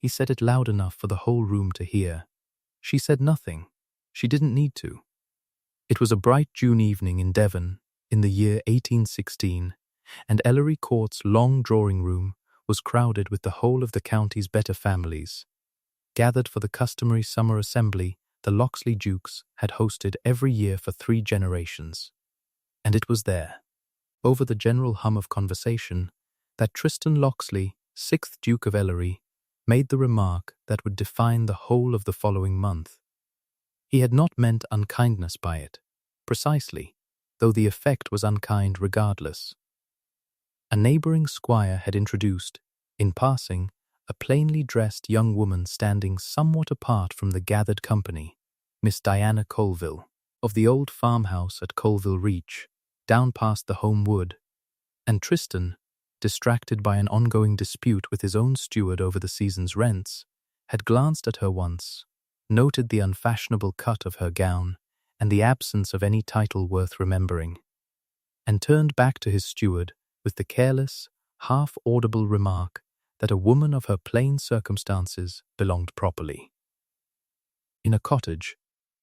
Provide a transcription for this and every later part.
He said it loud enough for the whole room to hear. She said nothing. She didn't need to. It was a bright June evening in Devon, in the year 1816, and Ellery Court's long drawing-room was crowded with the whole of the county's better families. Gathered for the customary summer assembly the Locksley Dukes had hosted every year for 3 generations. And it was there, over the general hum of conversation, that Tristan Locksley, 6th Duke of Ellery, made the remark that would define the whole of the following month. He had not meant unkindness by it, precisely, though the effect was unkind regardless. A neighbouring squire had introduced, in passing, a plainly dressed young woman standing somewhat apart from the gathered company, Miss Diana Colville, of the old farmhouse at Colville Reach, down past the home wood, and Tristan, distracted by an ongoing dispute with his own steward over the season's rents, had glanced at her once, noted the unfashionable cut of her gown and the absence of any title worth remembering, and turned back to his steward with the careless, half-audible remark that a woman of her plain circumstances belonged properly. In a cottage,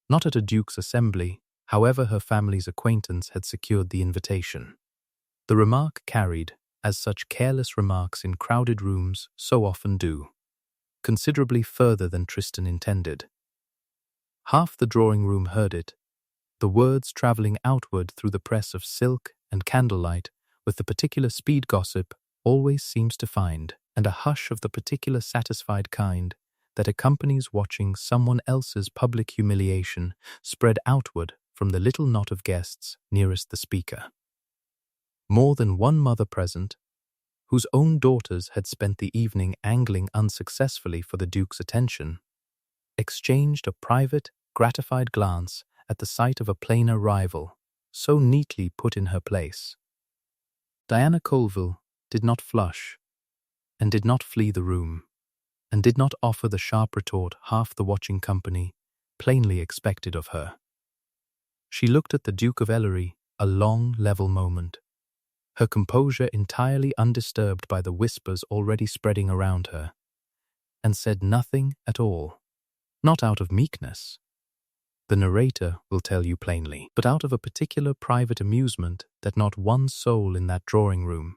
not at a duke's assembly, however her family's acquaintance had secured the invitation. The remark carried, as such careless remarks in crowded rooms so often do, considerably further than Tristan intended. Half the drawing-room heard it, the words travelling outward through the press of silk and candlelight with the particular speed gossip always seems to find, and a hush of the particular satisfied kind that accompanies watching someone else's public humiliation spread outward from the little knot of guests nearest the speaker. More than one mother present, whose own daughters had spent the evening angling unsuccessfully for the Duke's attention, exchanged a private, gratified glance at the sight of a plainer rival, so neatly put in her place. Diana Colville did not flush, and did not flee the room, and did not offer the sharp retort half the watching company plainly expected of her. She looked at the Duke of Ellery a long, level moment, her composure entirely undisturbed by the whispers already spreading around her, and said nothing at all, not out of meekness, the narrator will tell you plainly, but out of a particular private amusement that not one soul in that drawing-room,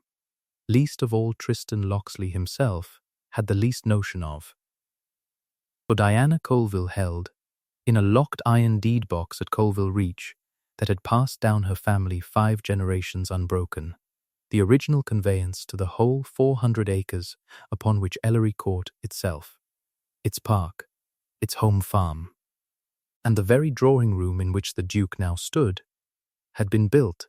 least of all Tristan Locksley himself, had the least notion of. For Diana Colville held, in a locked iron deed-box at Colville Reach that had passed down her family 5 generations unbroken, the original conveyance to the whole 400 acres upon which Ellery Court itself, its park, its home farm, and the very drawing-room in which the Duke now stood, had been built,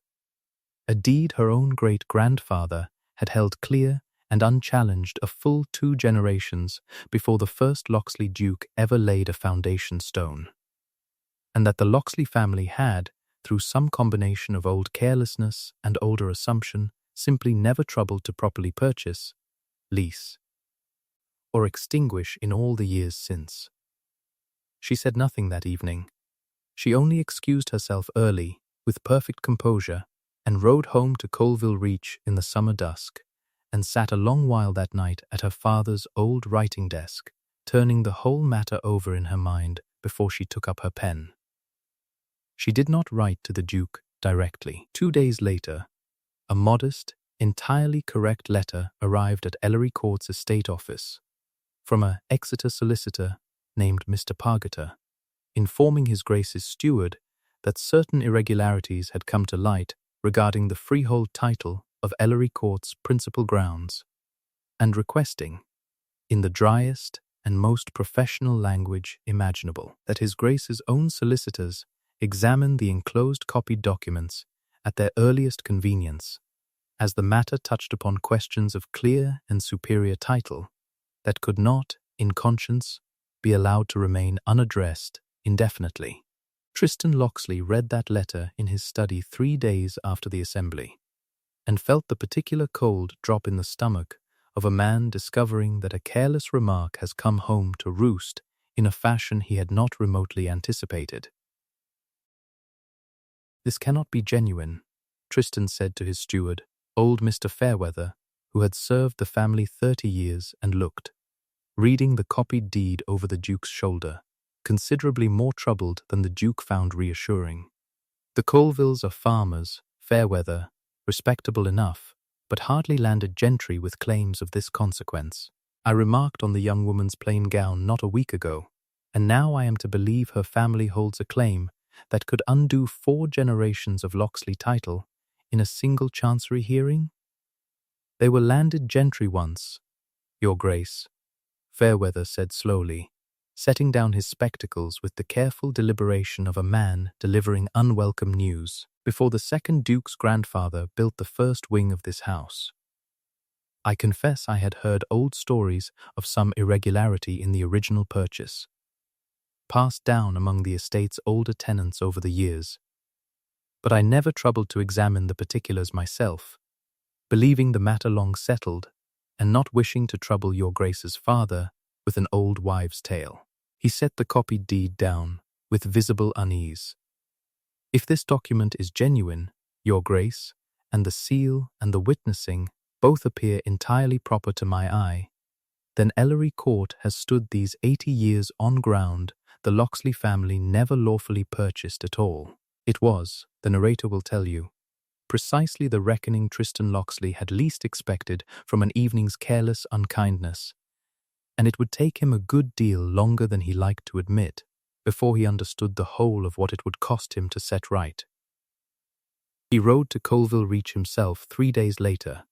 a deed her own great-grandfather had held clear and unchallenged a full 2 generations before the first Locksley Duke ever laid a foundation stone, and that the Locksley family had, through some combination of old carelessness and older assumption, simply never troubled to properly purchase, lease, or extinguish in all the years since. She said nothing that evening. She only excused herself early, with perfect composure, and rode home to Colville Reach in the summer dusk, and sat a long while that night at her father's old writing desk, turning the whole matter over in her mind before she took up her pen. She did not write to the Duke directly. 2 days later, a modest, entirely correct letter arrived at Ellery Court's estate office, from a Exeter solicitor named Mr. Pargeter, informing His Grace's steward that certain irregularities had come to light regarding the freehold title of Ellery Court's principal grounds, and requesting, in the driest and most professional language imaginable, that His Grace's own solicitors examine the enclosed copied documents at their earliest convenience, as the matter touched upon questions of clear and superior title that could not, in conscience, be allowed to remain unaddressed indefinitely. Tristan Locksley read that letter in his study 3 days after the assembly, and felt the particular cold drop in the stomach of a man discovering that a careless remark has come home to roost in a fashion he had not remotely anticipated. "This cannot be genuine," Tristan said to his steward, old Mr. Fairweather, who had served the family 30 years and looked, reading the copied deed over the Duke's shoulder, considerably more troubled than the Duke found reassuring. The Colvilles are farmers, fair weather, respectable enough, but hardly landed gentry with claims of this consequence. I remarked on the young woman's plain gown not a week ago, and now I am to believe her family holds a claim that could undo 4 generations of Locksley title in a single chancery hearing? They were landed gentry once, Your Grace, Fairweather said slowly, setting down his spectacles with the careful deliberation of a man delivering unwelcome news, before the second Duke's grandfather built the first wing of this house. I confess I had heard old stories of some irregularity in the original purchase, passed down among the estate's older tenants over the years, but I never troubled to examine the particulars myself, believing the matter long settled, and not wishing to trouble Your Grace's father with an old wives' tale. He set the copied deed down with visible unease. If this document is genuine, Your Grace, and the seal and the witnessing both appear entirely proper to my eye, then Ellery Court has stood these 80 years on ground the Locksley family never lawfully purchased at all. It was, the narrator will tell you, precisely the reckoning Tristan Locksley had least expected from an evening's careless unkindness, and it would take him a good deal longer than he liked to admit before he understood the whole of what it would cost him to set right. He rode to Colville Reach himself 3 days later,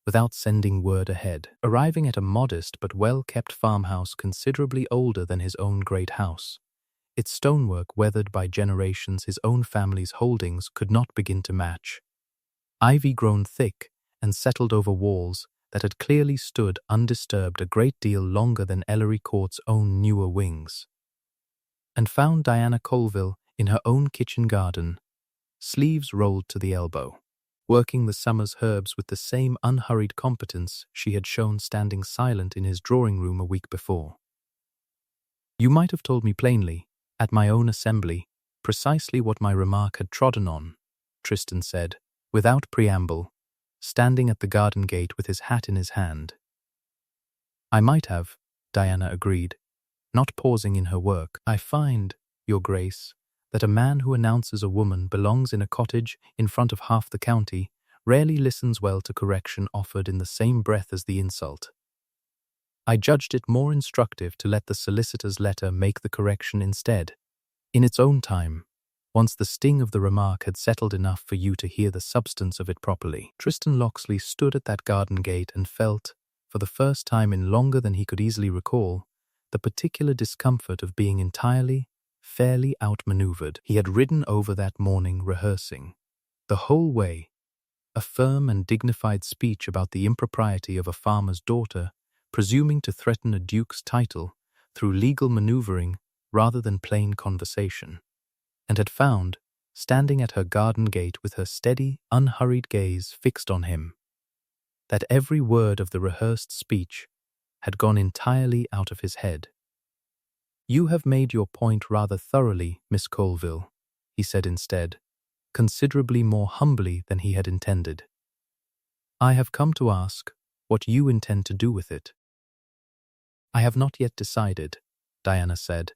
without sending word ahead, arriving at a modest but well-kept farmhouse considerably older than his own great house. Its stonework, weathered by generations his own family's holdings could not begin to match. Ivy grown thick and settled over walls that had clearly stood undisturbed a great deal longer than Ellery Court's own newer wings. And found Diana Colville in her own kitchen garden, sleeves rolled to the elbow, working the summer's herbs with the same unhurried competence she had shown standing silent in his drawing-room a week before. You might have told me plainly, at my own assembly, precisely what my remark had trodden on, Tristan said, without preamble, standing at the garden gate with his hat in his hand. I might have, Diana agreed, not pausing in her work. I find, Your Grace, that a man who announces a woman belongs in a cottage in front of half the county rarely listens well to correction offered in the same breath as the insult. I judged it more instructive to let the solicitor's letter make the correction instead, in its own time, once the sting of the remark had settled enough for you to hear the substance of it properly. Tristan Locksley stood at that garden gate and felt, for the first time in longer than he could easily recall, the particular discomfort of being entirely, fairly outmaneuvered. He had ridden over that morning rehearsing, the whole way, a firm and dignified speech about the impropriety of a farmer's daughter presuming to threaten a duke's title through legal maneuvering rather than plain conversation, and had found, standing at her garden gate with her steady, unhurried gaze fixed on him, that every word of the rehearsed speech had gone entirely out of his head. You have made your point rather thoroughly, Miss Colville, he said instead, considerably more humbly than he had intended. I have come to ask what you intend to do with it. I have not yet decided, Diana said,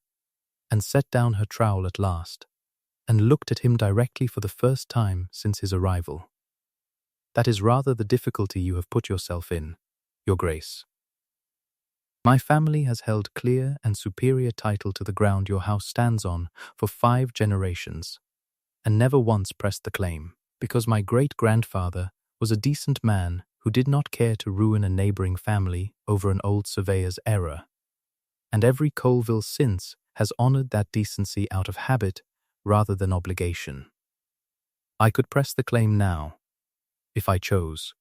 and set down her trowel at last, and looked at him directly for the first time since his arrival. That is rather the difficulty you have put yourself in, Your Grace. My family has held clear and superior title to the ground your house stands on for 5 generations, and never once pressed the claim, because my great-grandfather was a decent man who did not care to ruin a neighboring family over an old surveyor's error, and every Colville since has honored that decency out of habit rather than obligation. I could press the claim now, if I chose.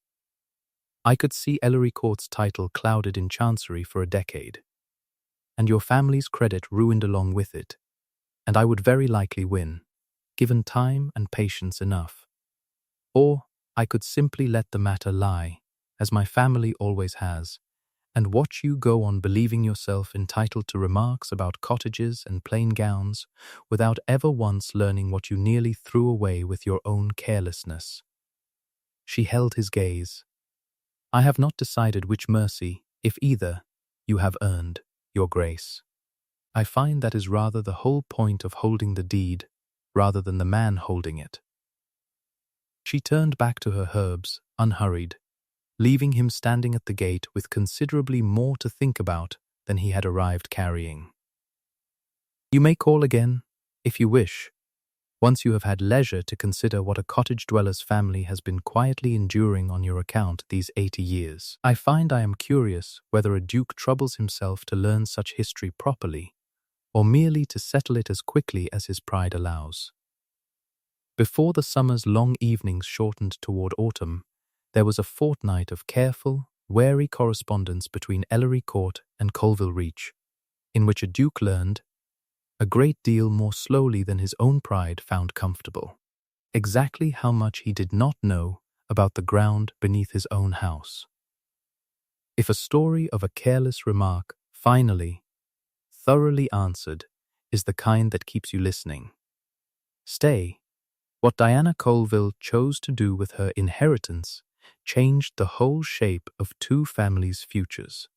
I could see Ellery Court's title clouded in chancery for a decade, and your family's credit ruined along with it, and I would very likely win, given time and patience enough. Or I could simply let the matter lie, as my family always has, and watch you go on believing yourself entitled to remarks about cottages and plain gowns without ever once learning what you nearly threw away with your own carelessness. She held his gaze. I have not decided which mercy, if either, you have earned, your grace. I find that is rather the whole point of holding the deed, rather than the man holding it." She turned back to her herbs, unhurried, leaving him standing at the gate with considerably more to think about than he had arrived carrying. "You may call again, if you wish, once you have had leisure to consider what a cottage dweller's family has been quietly enduring on your account these 80 years. I find I am curious whether a duke troubles himself to learn such history properly, or merely to settle it as quickly as his pride allows." Before the summer's long evenings shortened toward autumn, there was a fortnight of careful, wary correspondence between Ellery Court and Colville Reach, in which a duke learned, a great deal more slowly than his own pride found comfortable, exactly how much he did not know about the ground beneath his own house. If a story of a careless remark, finally, thoroughly answered, is the kind that keeps you listening, stay. What Diana Colville chose to do with her inheritance changed the whole shape of two families' futures.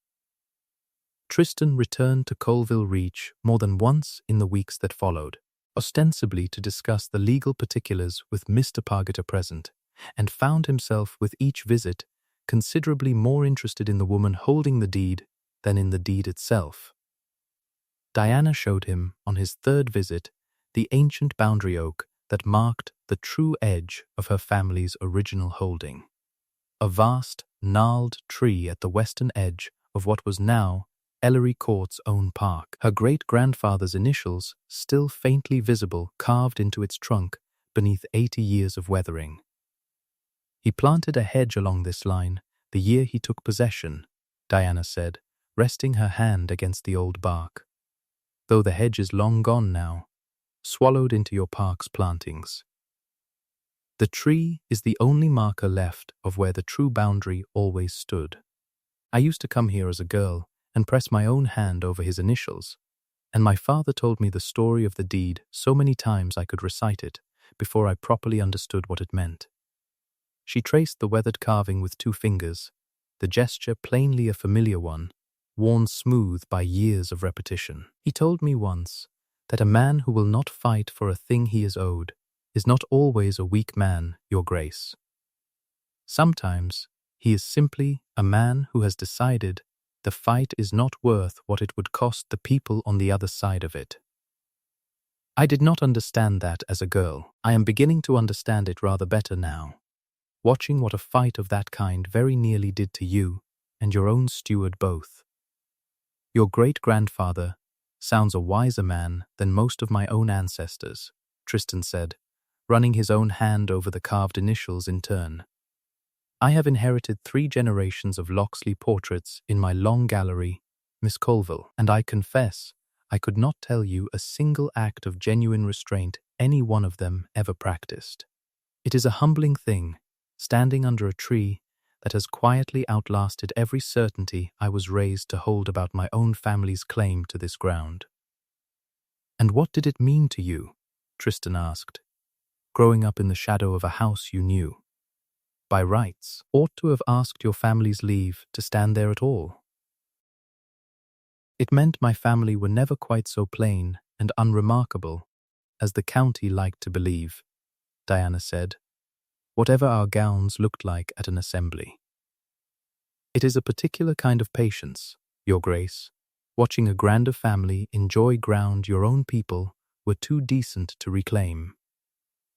Tristan returned to Colville Reach more than once in the weeks that followed, ostensibly to discuss the legal particulars with Mr. Pargeter present, and found himself with each visit considerably more interested in the woman holding the deed than in the deed itself. Diana showed him, on his third visit, the ancient boundary oak that marked the true edge of her family's original holding. A vast, gnarled tree at the western edge of what was now Ellery Court's own park, her great-grandfather's initials still faintly visible carved into its trunk beneath 80 years of weathering. He planted a hedge along this line the year he took possession, Diana said, resting her hand against the old bark. Though the hedge is long gone now, swallowed into your park's plantings. The tree is the only marker left of where the true boundary always stood. I used to come here as a girl and press my own hand over his initials, and my father told me the story of the deed so many times I could recite it before I properly understood what it meant. She traced the weathered carving with 2 fingers, the gesture plainly a familiar one, worn smooth by years of repetition. He told me once that a man who will not fight for a thing he is owed is not always a weak man, your grace. Sometimes he is simply a man who has decided the fight is not worth what it would cost the people on the other side of it. I did not understand that as a girl. I am beginning to understand it rather better now, watching what a fight of that kind very nearly did to you and your own steward both. Your great-grandfather sounds a wiser man than most of my own ancestors, Tristan said, running his own hand over the carved initials in turn. I have inherited 3 generations of Locksley portraits in my long gallery, Miss Colville, and I confess I could not tell you a single act of genuine restraint any one of them ever practiced. It is a humbling thing, standing under a tree that has quietly outlasted every certainty I was raised to hold about my own family's claim to this ground. And what did it mean to you, Tristan asked, growing up in the shadow of a house you knew? By rights, ought to have asked your family's leave to stand there at all. It meant my family were never quite so plain and unremarkable as the county liked to believe, Diana said, whatever our gowns looked like at an assembly. It is a particular kind of patience, your grace, watching a grander family enjoy ground your own people were too decent to reclaim,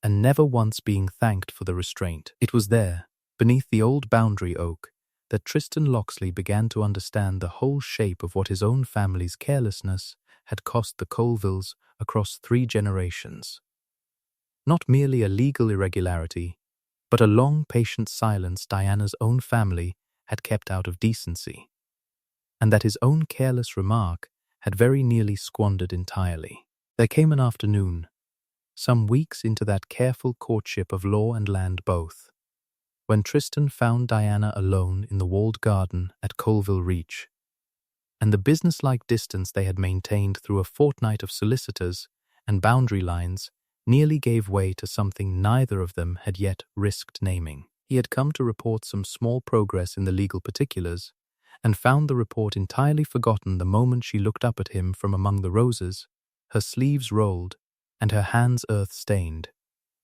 and never once being thanked for the restraint. It was there, beneath the old boundary oak, that Tristan Locksley began to understand the whole shape of what his own family's carelessness had cost the Colvilles across 3 generations. Not merely a legal irregularity, but a long, patient silence Diana's own family had kept out of decency, and that his own careless remark had very nearly squandered entirely. There came an afternoon, some weeks into that careful courtship of law and land both, when Tristan found Diana alone in the walled garden at Colville Reach, and the businesslike distance they had maintained through a fortnight of solicitors and boundary lines nearly gave way to something neither of them had yet risked naming. He had come to report some small progress in the legal particulars, and found the report entirely forgotten the moment she looked up at him from among the roses, her sleeves rolled and her hands earth-stained,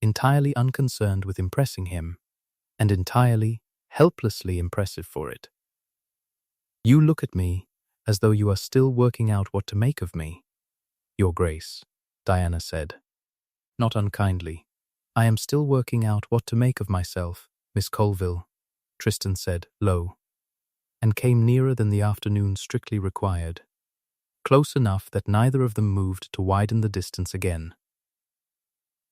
entirely unconcerned with impressing him, and entirely, helplessly impressive for it. "You look at me as though you are still working out what to make of me, Your Grace," Diana said. "Not unkindly. I am still working out what to make of myself, Miss Colville," Tristan said, low, and came nearer than the afternoon strictly required, close enough that neither of them moved to widen the distance again.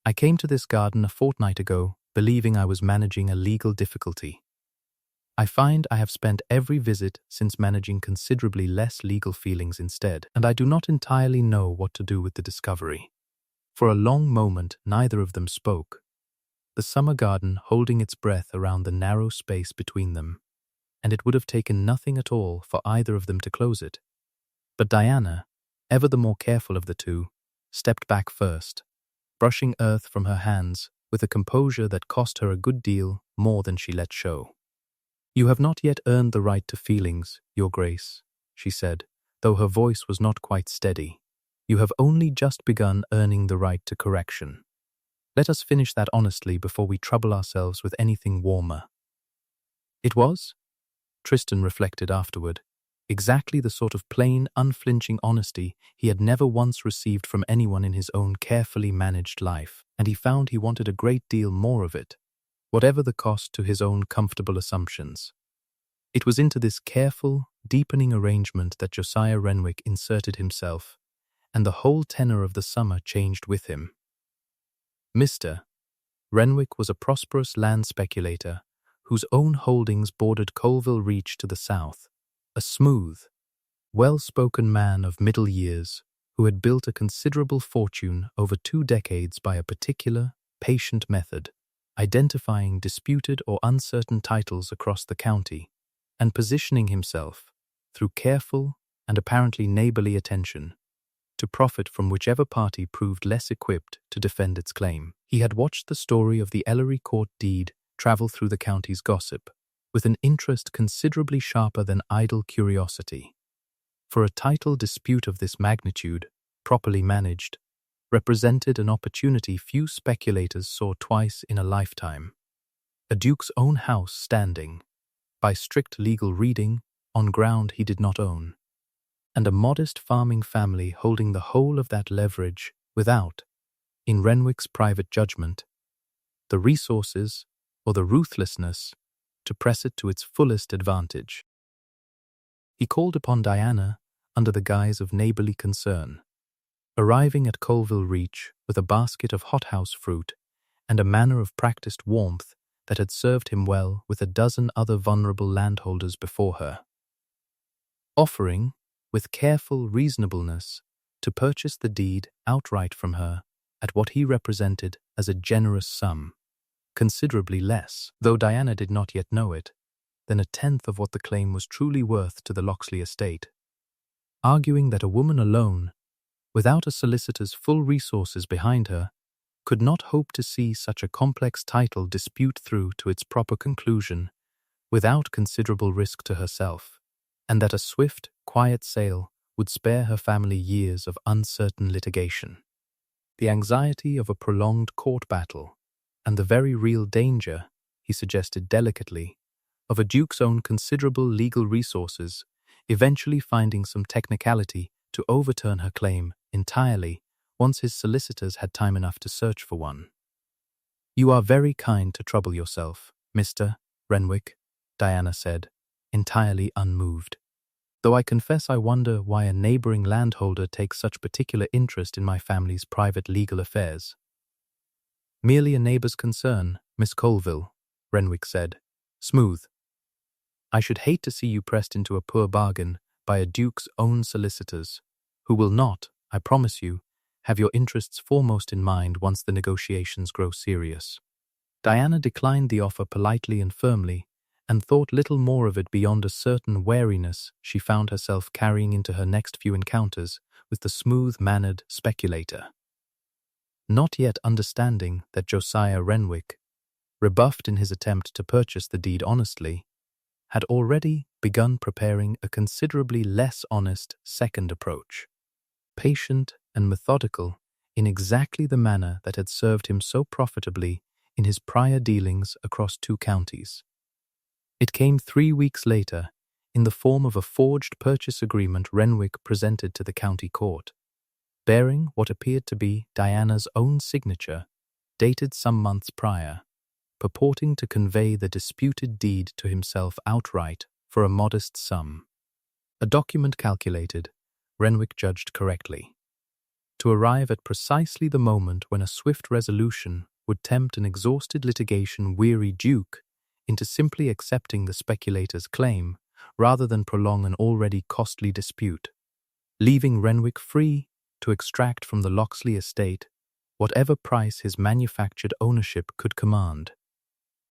"I came to this garden a fortnight ago, believing I was managing a legal difficulty. I find I have spent every visit since managing considerably less legal feelings instead, and I do not entirely know what to do with the discovery." For a long moment neither of them spoke, the summer garden holding its breath around the narrow space between them, and it would have taken nothing at all for either of them to close it. But Diana, ever the more careful of the two, stepped back first, brushing earth from her hands with a composure that cost her a good deal more than she let show. "You have not yet earned the right to feelings, Your Grace," she said, though her voice was not quite steady. "You have only just begun earning the right to correction. Let us finish that honestly before we trouble ourselves with anything warmer." It was, Tristan reflected afterward, exactly the sort of plain, unflinching honesty he had never once received from anyone in his own carefully managed life, and he found he wanted a great deal more of it, whatever the cost to his own comfortable assumptions. It was into this careful, deepening arrangement that Josiah Renwick inserted himself, and the whole tenor of the summer changed with him. Mr. Renwick was a prosperous land speculator whose own holdings bordered Colville Reach to the south, a smooth, well-spoken man of middle years who had built a considerable fortune over 2 decades by a particular, patient method, identifying disputed or uncertain titles across the county, and positioning himself, through careful and apparently neighborly attention, to profit from whichever party proved less equipped to defend its claim. He had watched the story of the Ellery Court deed travel through the county's gossip, with an interest considerably sharper than idle curiosity. For a title dispute of this magnitude, properly managed, represented an opportunity few speculators saw twice in a lifetime. A duke's own house standing, by strict legal reading, on ground he did not own, and a modest farming family holding the whole of that leverage without, in Renwick's private judgment, the resources or the ruthlessness to press it to its fullest advantage. He called upon Diana under the guise of neighborly concern, arriving at Colville Reach with a basket of hothouse fruit and a manner of practiced warmth that had served him well with a dozen other vulnerable landholders before her. Offering, with careful reasonableness, to purchase the deed outright from her at what he represented as a generous sum, considerably less, though Diana did not yet know it, than a tenth of what the claim was truly worth to the Locksley estate, arguing that a woman alone, without a solicitor's full resources behind her, could not hope to see such a complex title dispute through to its proper conclusion without considerable risk to herself, and that a swift, quiet sale would spare her family years of uncertain litigation. The anxiety of a prolonged court battle, and the very real danger, he suggested delicately, of a duke's own considerable legal resources eventually finding some technicality to overturn her claim entirely once his solicitors had time enough to search for one. "You are very kind to trouble yourself, Mr. Renwick," Diana said, entirely unmoved, "though I confess I wonder why a neighboring landholder takes such particular interest in my family's private legal affairs." "Merely a neighbor's concern, Miss Colville," Renwick said, smooth. "I should hate to see you pressed into a poor bargain by a duke's own solicitors, who will not, I promise you, have your interests foremost in mind once the negotiations grow serious." Diana declined the offer politely and firmly, and thought little more of it beyond a certain wariness she found herself carrying into her next few encounters with the smooth-mannered speculator. Not yet understanding that Josiah Renwick, rebuffed in his attempt to purchase the deed honestly, had already begun preparing a considerably less honest second approach, patient and methodical in exactly the manner that had served him so profitably in his prior dealings across 2 counties. It came 3 weeks later in the form of a forged purchase agreement Renwick presented to the county court, bearing what appeared to be Diana's own signature, dated some months prior, purporting to convey the disputed deed to himself outright for a modest sum. A document calculated, Renwick judged correctly, to arrive at precisely the moment when a swift resolution would tempt an exhausted litigation-weary Duke into simply accepting the speculator's claim rather than prolong an already costly dispute, leaving Renwick free to extract from the Locksley estate whatever price his manufactured ownership could command.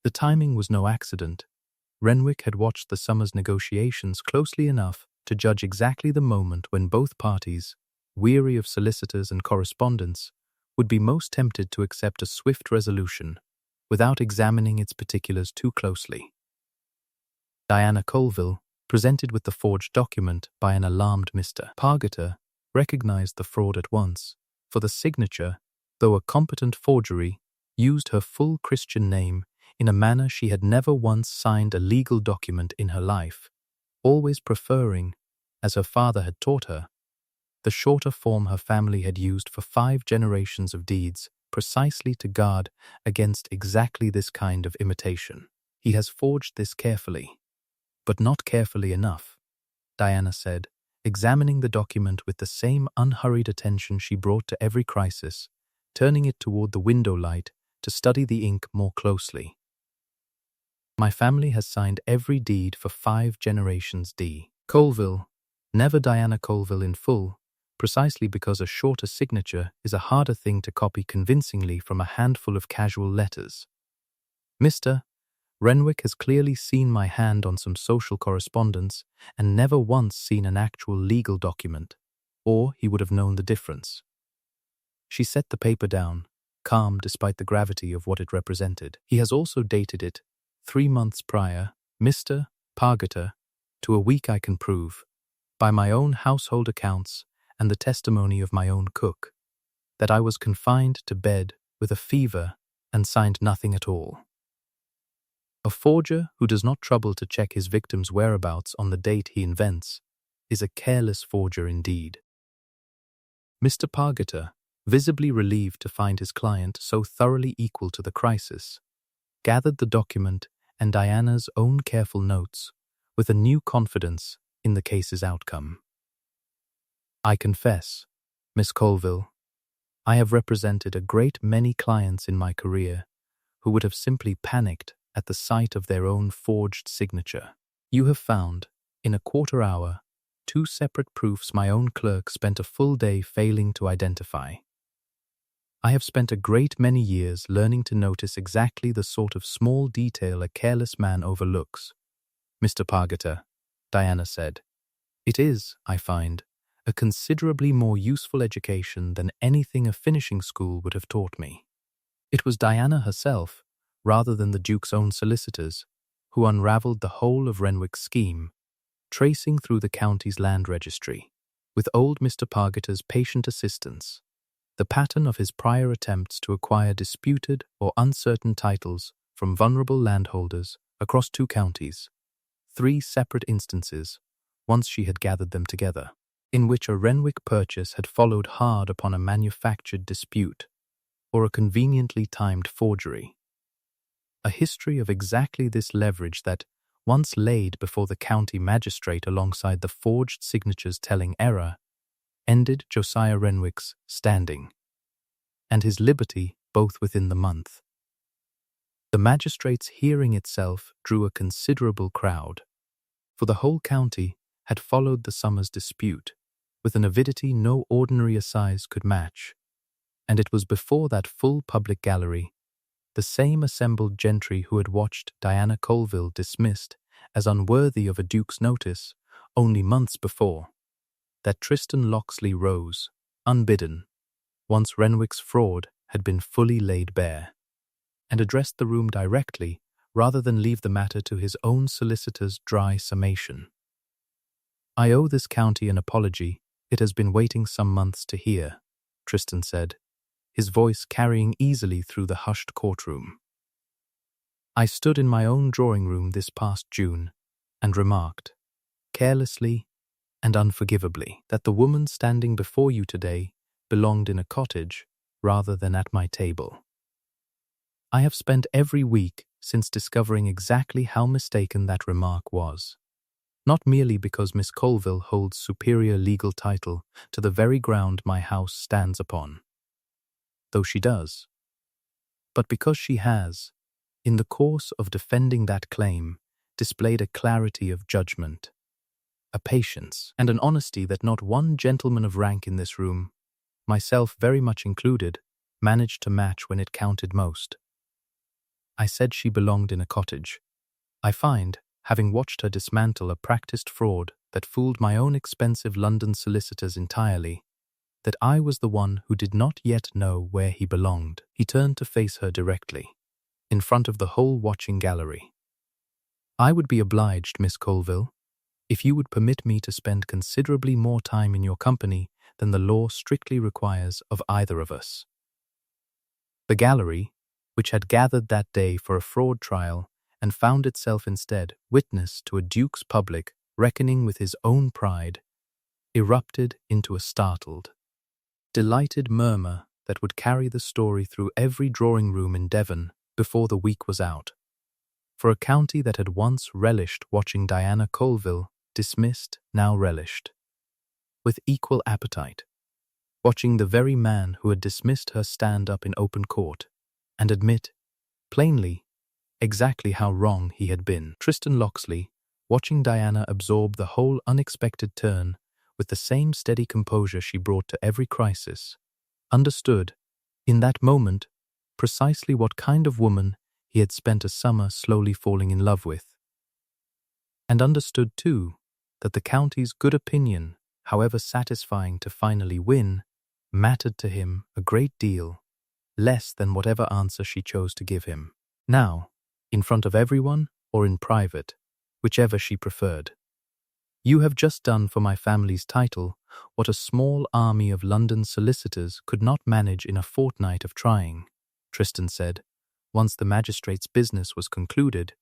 The timing was no accident. Renwick had watched the summer's negotiations closely enough to judge exactly the moment when both parties, weary of solicitors and correspondence, would be most tempted to accept a swift resolution without examining its particulars too closely. Diana Colville, presented with the forged document by an alarmed Mr. Pargeter, recognized the fraud at once, for the signature, though a competent forgery, used her full Christian name in a manner she had never once signed a legal document in her life, always preferring, as her father had taught her, the shorter form her family had used for 5 generations of deeds, precisely to guard against exactly this kind of imitation. He has forged this carefully, but not carefully enough, Diana said, examining the document with the same unhurried attention she brought to every crisis, turning it toward the window light to study the ink more closely. My family has signed every deed for 5 generations D. Colville, never Diana Colville in full, precisely because a shorter signature is a harder thing to copy convincingly from a handful of casual letters. Mr. Renwick has clearly seen my hand on some social correspondence and never once seen an actual legal document, or he would have known the difference. She set the paper down, calm despite the gravity of what it represented. He has also dated it 3 months prior, Mr. Pargeter, to a week I can prove, by my own household accounts and the testimony of my own cook, that I was confined to bed with a fever and signed nothing at all. A forger who does not trouble to check his victim's whereabouts on the date he invents is a careless forger indeed. Mr. Pargeter, visibly relieved to find his client so thoroughly equal to the crisis, gathered the document and Diana's own careful notes with a new confidence in the case's outcome. I confess, Miss Colville, I have represented a great many clients in my career who would have simply panicked at the sight of their own forged signature. You have found, in a quarter hour, 2 separate proofs my own clerk spent a full day failing to identify. I have spent a great many years learning to notice exactly the sort of small detail a careless man overlooks. Mr. Pargeter, Diana said, it is, I find, a considerably more useful education than anything a finishing school would have taught me. It was Diana herself, rather than the Duke's own solicitors, who unravelled the whole of Renwick's scheme, tracing through the county's land registry, with old Mr. Pargeter's patient assistance, the pattern of his prior attempts to acquire disputed or uncertain titles from vulnerable landholders across 2 counties, 3 separate instances, once she had gathered them together, in which a Renwick purchase had followed hard upon a manufactured dispute or a conveniently timed forgery. A history of exactly this leverage that, once laid before the county magistrate alongside the forged signatures telling error, ended Josiah Renwick's standing, and his liberty both within the month. The magistrate's hearing itself drew a considerable crowd, for the whole county had followed the summer's dispute with an avidity no ordinary assize could match, and it was before that full public gallery, the same assembled gentry who had watched Diana Colville dismissed as unworthy of a duke's notice only months before, that Tristan Locksley rose, unbidden, once Renwick's fraud had been fully laid bare, and addressed the room directly rather than leave the matter to his own solicitor's dry summation. "I owe this county an apology it has been waiting some months to hear," Tristan said, his voice carrying easily through the hushed courtroom. "I stood in my own drawing room this past June and remarked, carelessly and unforgivably, that the woman standing before you today belonged in a cottage rather than at my table. I have spent every week since discovering exactly how mistaken that remark was. Not merely because Miss Colville holds superior legal title to the very ground my house stands upon, though she does, but because she has, in the course of defending that claim, displayed a clarity of judgment, a patience, and an honesty that not one gentleman of rank in this room, myself very much included, managed to match when it counted most. I said she belonged in a cottage. I find, having watched her dismantle a practiced fraud that fooled my own expensive London solicitors entirely, that I was the one who did not yet know where he belonged." He turned to face her directly, in front of the whole watching gallery. "I would be obliged, Miss Colville, if you would permit me to spend considerably more time in your company than the law strictly requires of either of us." The gallery, which had gathered that day for a fraud trial and found itself instead witness to a duke's public reckoning with his own pride, erupted into a startled, delighted murmur that would carry the story through every drawing room in Devon before the week was out. For a county that had once relished watching Diana Colville dismissed now relished, with equal appetite, watching the very man who had dismissed her stand up in open court and admit, plainly, exactly how wrong he had been. Tristan Locksley, watching Diana absorb the whole unexpected turn with the same steady composure she brought to every crisis, understood, in that moment, precisely what kind of woman he had spent a summer slowly falling in love with. And understood, too, that the county's good opinion, however satisfying to finally win, mattered to him a great deal, less than whatever answer she chose to give him. Now, in front of everyone or in private, whichever she preferred. "You have just done for my family's title what a small army of London solicitors could not manage in a fortnight of trying," Tristan said, once the magistrate's business was concluded,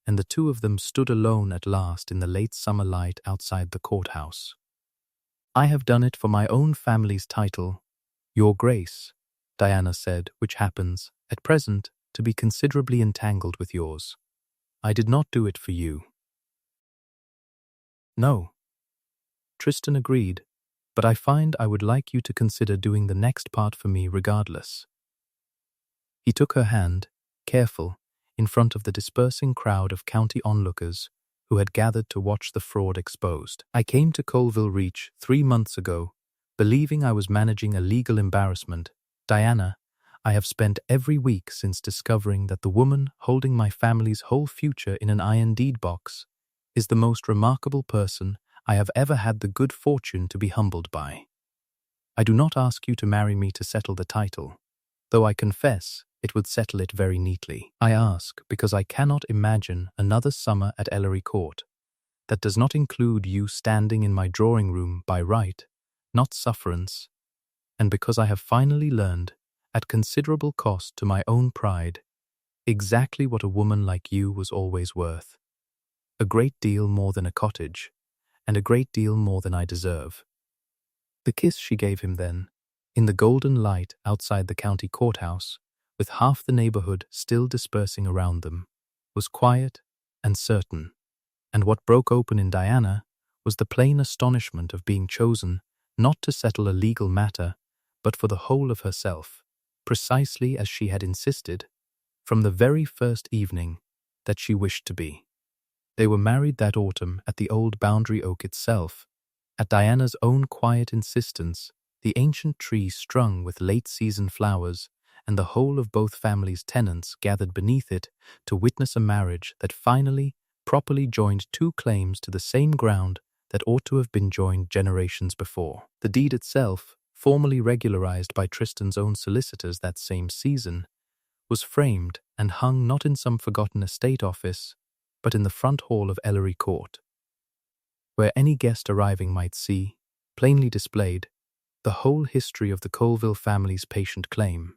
and the two of them stood alone at last in the late summer light outside the courthouse. "I have done it for my own family's title, Your Grace," Diana said, "which happens, at present, to be considerably entangled with yours. I did not do it for you." "No," Tristan agreed, "but I find I would like you to consider doing the next part for me regardless." He took her hand, careful, in front of the dispersing crowd of county onlookers who had gathered to watch the fraud exposed. "I came to Colville Reach 3 months ago, believing I was managing a legal embarrassment. Diana, I have spent every week since discovering that the woman holding my family's whole future in an iron deed box is the most remarkable person I have ever had the good fortune to be humbled by. I do not ask you to marry me to settle the title, though I confess it would settle it very neatly. I ask because I cannot imagine another summer at Ellery Court that does not include you standing in my drawing room by right, not sufferance, and because I have finally learned, at considerable cost to my own pride, exactly what a woman like you was always worth. A great deal more than a cottage, and a great deal more than I deserve." The kiss she gave him then, in the golden light outside the county courthouse, with half the neighborhood still dispersing around them, was quiet and certain, and what broke open in Diana was the plain astonishment of being chosen not to settle a legal matter, but for the whole of herself, precisely as she had insisted, from the very first evening, that she wished to be. They were married that autumn at the old Boundary Oak itself, at Diana's own quiet insistence, the ancient tree strung with late-season flowers, and the whole of both families' tenants gathered beneath it to witness a marriage that finally, properly joined two claims to the same ground that ought to have been joined generations before. The deed itself, formally regularized by Tristan's own solicitors that same season, was framed and hung not in some forgotten estate office, but in the front hall of Ellery Court, where any guest arriving might see, plainly displayed, the whole history of the Colville family's patient claim,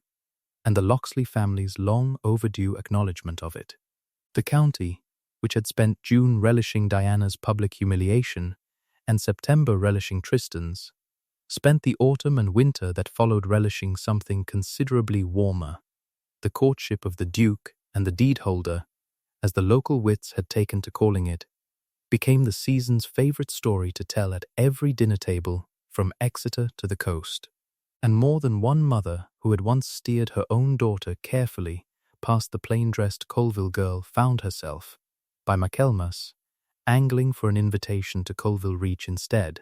and the Locksley family's long overdue acknowledgement of it. The county, which had spent June relishing Diana's public humiliation and September relishing Tristan's, spent the autumn and winter that followed relishing something considerably warmer, the courtship of the Duke and the deed-holder, as the local wits had taken to calling it, became the season's favourite story to tell at every dinner table from Exeter to the coast. And more than one mother who had once steered her own daughter carefully past the plain-dressed Colville girl found herself, by Michaelmas, angling for an invitation to Colville Reach instead.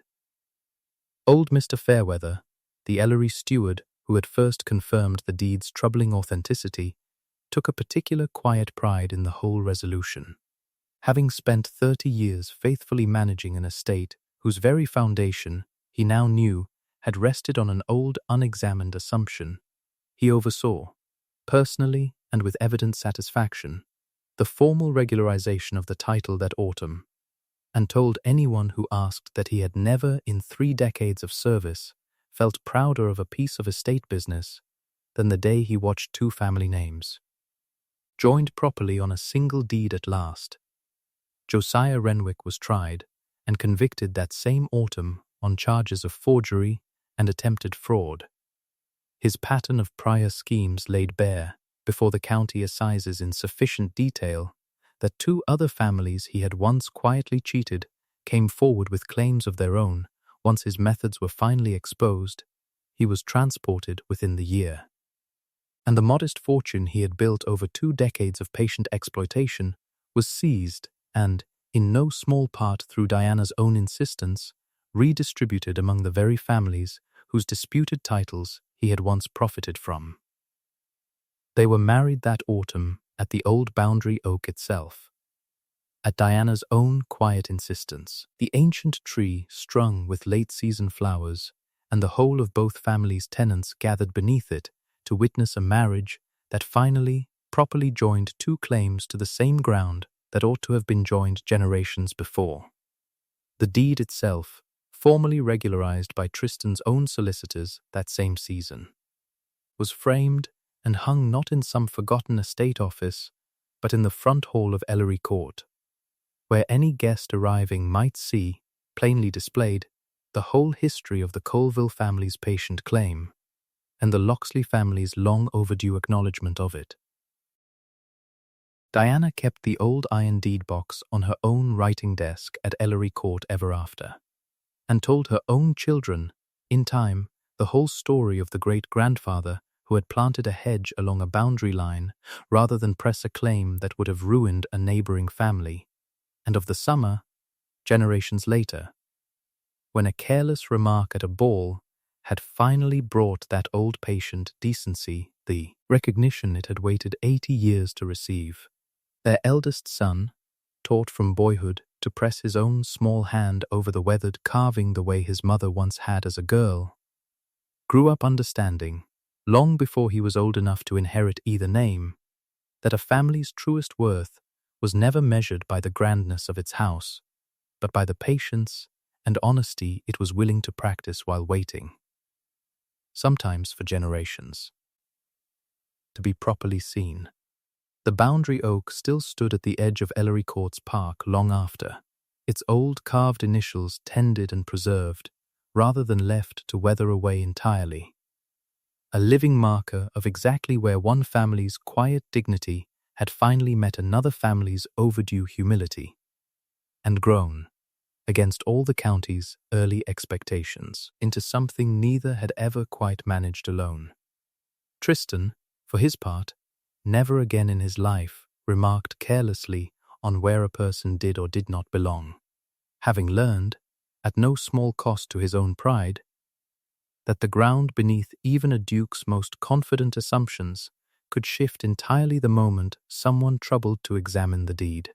Old Mr. Fairweather, the Ellery steward who had first confirmed the deed's troubling authenticity, took a particular quiet pride in the whole resolution. Having spent 30 years faithfully managing an estate whose very foundation, he now knew, had rested on an old unexamined assumption, he oversaw, personally and with evident satisfaction, the formal regularization of the title that autumn, and told anyone who asked that he had never in 3 decades of service felt prouder of a piece of estate business than the day he watched 2 family names, joined properly on a single deed at last. Josiah Renwick was tried and convicted that same autumn on charges of forgery and attempted fraud. His pattern of prior schemes laid bare before the county assizes in sufficient detail that 2 other families he had once quietly cheated came forward with claims of their own. Once his methods were finally exposed, he was transported within the year. And the modest fortune he had built over 2 decades of patient exploitation was seized and, in no small part through Diana's own insistence, redistributed among the very families whose disputed titles he had once profited from. They were married that autumn at the old Boundary Oak itself. At Diana's own quiet insistence, the ancient tree strung with late-season flowers, and the whole of both families' tenants gathered beneath it to witness a marriage that finally properly joined 2 claims to the same ground that ought to have been joined generations before. The deed itself, formally regularized by Tristan's own solicitors that same season, was framed and hung not in some forgotten estate office, but in the front hall of Ellery Court, where any guest arriving might see, plainly displayed, the whole history of the Colville family's patient claim, and the Locksley family's long overdue acknowledgement of it. Diana kept the old iron deed box on her own writing desk at Ellery Court ever after, and told her own children, in time, the whole story of the great-grandfather who had planted a hedge along a boundary line rather than press a claim that would have ruined a neighboring family, and of the summer, generations later, when a careless remark at a ball had finally brought that old patient decency, the recognition it had waited 80 years to receive. Their eldest son, taught from boyhood to press his own small hand over the weathered carving the way his mother once had as a girl, grew up understanding, long before he was old enough to inherit either name, that a family's truest worth was never measured by the grandness of its house, but by the patience and honesty it was willing to practice while waiting, sometimes for generations, to be properly seen. The Boundary Oak still stood at the edge of Ellery Court's park long after, its old carved initials tended and preserved, rather than left to weather away entirely. A living marker of exactly where one family's quiet dignity had finally met another family's overdue humility, and grown, against all the county's early expectations, into something neither had ever quite managed alone. Tristan, for his part, never again in his life remarked carelessly on where a person did or did not belong, having learned, at no small cost to his own pride, that the ground beneath even a duke's most confident assumptions could shift entirely the moment someone troubled to examine the deed.